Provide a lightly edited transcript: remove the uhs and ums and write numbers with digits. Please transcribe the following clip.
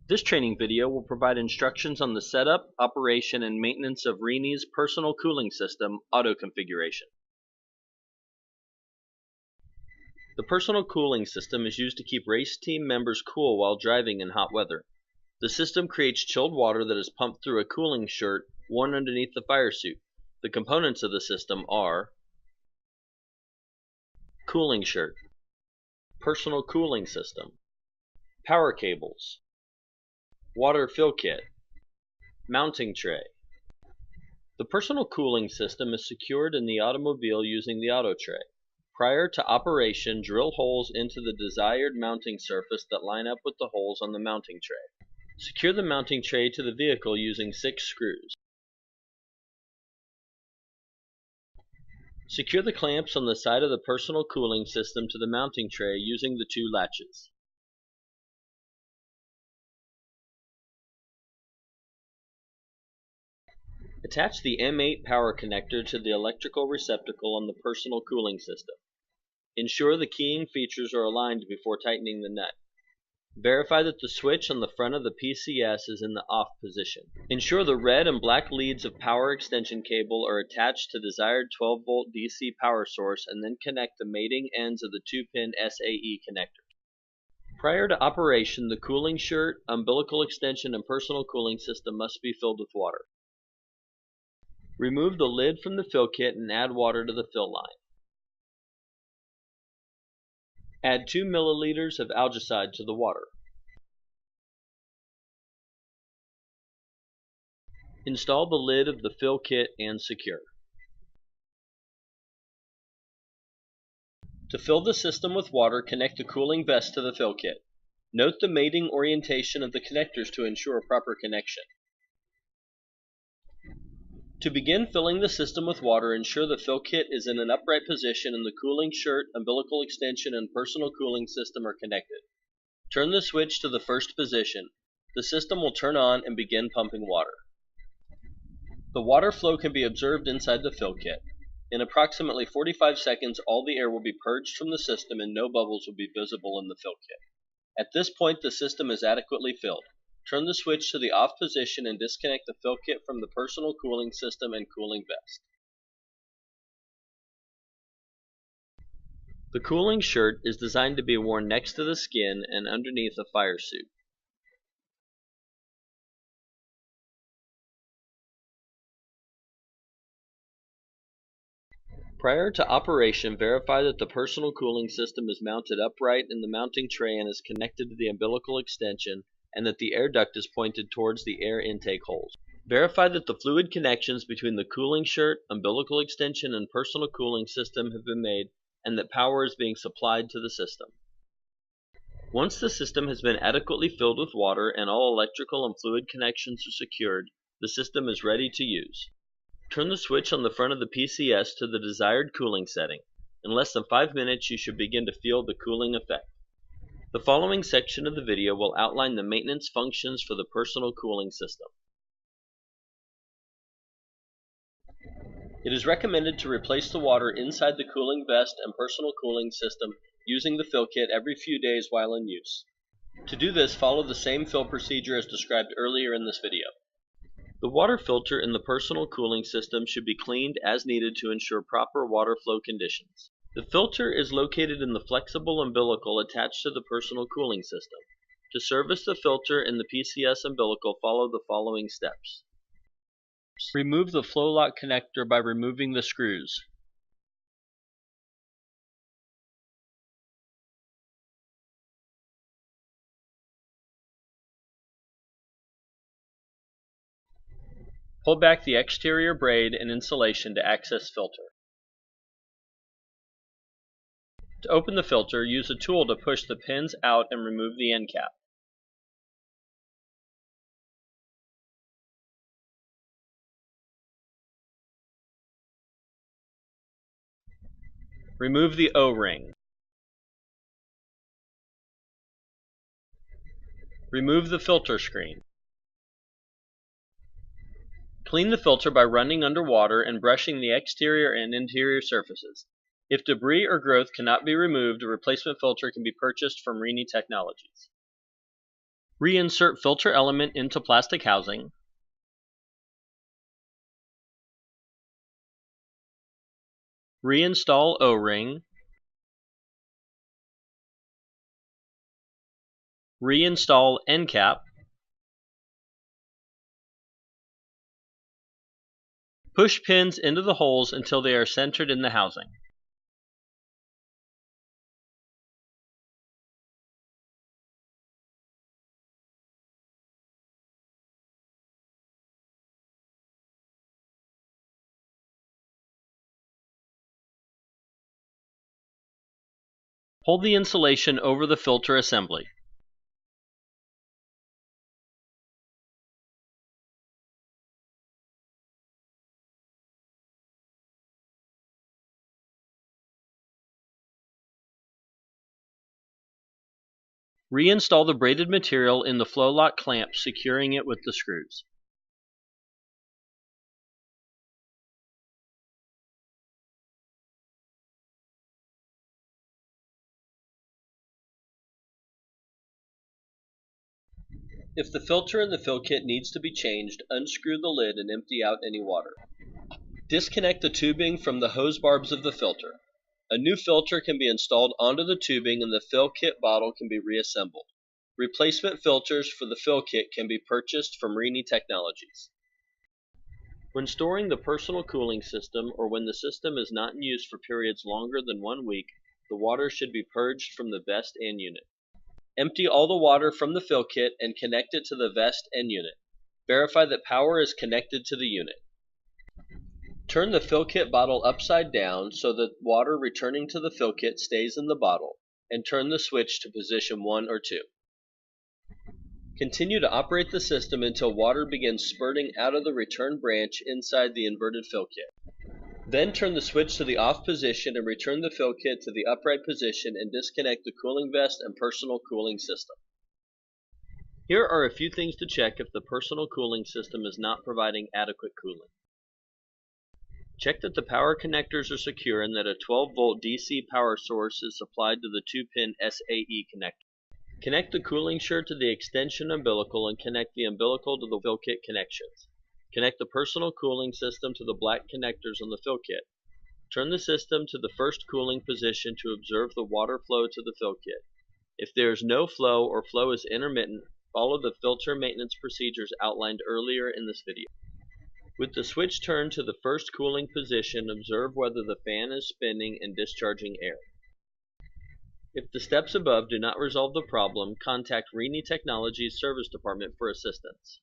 This training video will provide instructions on the setup, operation, and maintenance of Rini's personal cooling system auto configuration. The personal cooling system is used to keep race team members cool while driving in hot weather. The system creates chilled water that is pumped through a cooling shirt worn underneath the fire suit. The components of the system are cooling shirt, personal cooling system, power cables, water fill kit, mounting tray. The personal cooling system is secured in the automobile using the auto tray. Prior to operation, drill holes into the desired mounting surface that line up with the holes on the mounting tray. Secure the mounting tray to the vehicle using 6 screws. Secure the clamps on the side of the personal cooling system to the mounting tray using the 2 latches. Attach the M8 power connector to the electrical receptacle on the personal cooling system. Ensure the keying features are aligned before tightening the nut. Verify that the switch on the front of the PCS is in the off position. Ensure the red and black leads of power extension cable are attached to desired 12-volt DC power source, and then connect the mating ends of the 2-pin SAE connector. Prior to operation, the cooling shirt, umbilical extension, and personal cooling system must be filled with water. Remove the lid from the fill kit and add water to the fill line. Add 2 milliliters of algicide to the water. Install the lid of the fill kit and secure. To fill the system with water, connect the cooling vest to the fill kit. Note the mating orientation of the connectors to ensure proper connection. To begin filling the system with water, ensure the fill kit is in an upright position and the cooling shirt, umbilical extension, and personal cooling system are connected. Turn the switch to the first position. The system will turn on and begin pumping water. The water flow can be observed inside the fill kit. In approximately 45 seconds, all the air will be purged from the system and no bubbles will be visible in the fill kit. At this point, the system is adequately filled. Turn the switch to the off position and disconnect the fill kit from the personal cooling system and cooling vest. The cooling shirt is designed to be worn next to the skin and underneath a fire suit. Prior to operation, verify that the personal cooling system is mounted upright in the mounting tray and is connected to the umbilical extension, and that the air duct is pointed towards the air intake holes. Verify that the fluid connections between the cooling shirt, umbilical extension, and personal cooling system have been made, and that power is being supplied to the system. Once the system has been adequately filled with water and all electrical and fluid connections are secured, the system is ready to use. Turn the switch on the front of the PCS to the desired cooling setting. In less than 5 minutes, you should begin to feel the cooling effect. The following section of the video will outline the maintenance functions for the personal cooling system. It is recommended to replace the water inside the cooling vest and personal cooling system using the fill kit every few days while in use. To do this, follow the same fill procedure as described earlier in this video. The water filter in the personal cooling system should be cleaned as needed to ensure proper water flow conditions. The filter is located in the flexible umbilical attached to the personal cooling system. To service the filter in the PCS umbilical, follow the following steps. Remove the flow lock connector by removing the screws. Pull back the exterior braid and insulation to access filter. To open the filter, use a tool to push the pins out and remove the end cap. Remove the O-ring. Remove the filter screen. Clean the filter by running under water and brushing the exterior and interior surfaces. If debris or growth cannot be removed, a replacement filter can be purchased from Rini Technologies. Reinsert filter element into plastic housing. Reinstall O-ring. Reinstall end cap. Push pins into the holes until they are centered in the housing. Hold the insulation over the filter assembly. Reinstall the braided material in the flow lock clamp, securing it with the screws. If the filter in the fill kit needs to be changed, unscrew the lid and empty out any water. Disconnect the tubing from the hose barbs of the filter. A new filter can be installed onto the tubing and the fill kit bottle can be reassembled. Replacement filters for the fill kit can be purchased from Rini Technologies. When storing the personal cooling system, or when the system is not in use for periods longer than 1 week, the water should be purged from the vest and unit. Empty all the water from the fill kit and connect it to the vest and unit. Verify that power is connected to the unit. Turn the fill kit bottle upside down so that water returning to the fill kit stays in the bottle, and turn the switch to position 1 or 2. Continue to operate the system until water begins spurting out of the return branch inside the inverted fill kit. Then turn the switch to the off position and return the fill kit to the upright position and disconnect the cooling vest and personal cooling system. Here are a few things to check if the personal cooling system is not providing adequate cooling. Check that the power connectors are secure and that a 12-volt DC power source is supplied to the 2-pin SAE connector. Connect the cooling shirt to the extension umbilical and connect the umbilical to the fill kit connections. Connect the personal cooling system to the black connectors on the fill kit. Turn the system to the first cooling position to observe the water flow to the fill kit. If there is no flow or flow is intermittent, follow the filter maintenance procedures outlined earlier in this video. With the switch turned to the first cooling position, observe whether the fan is spinning and discharging air. If the steps above do not resolve the problem, contact Rini Technologies Service Department for assistance.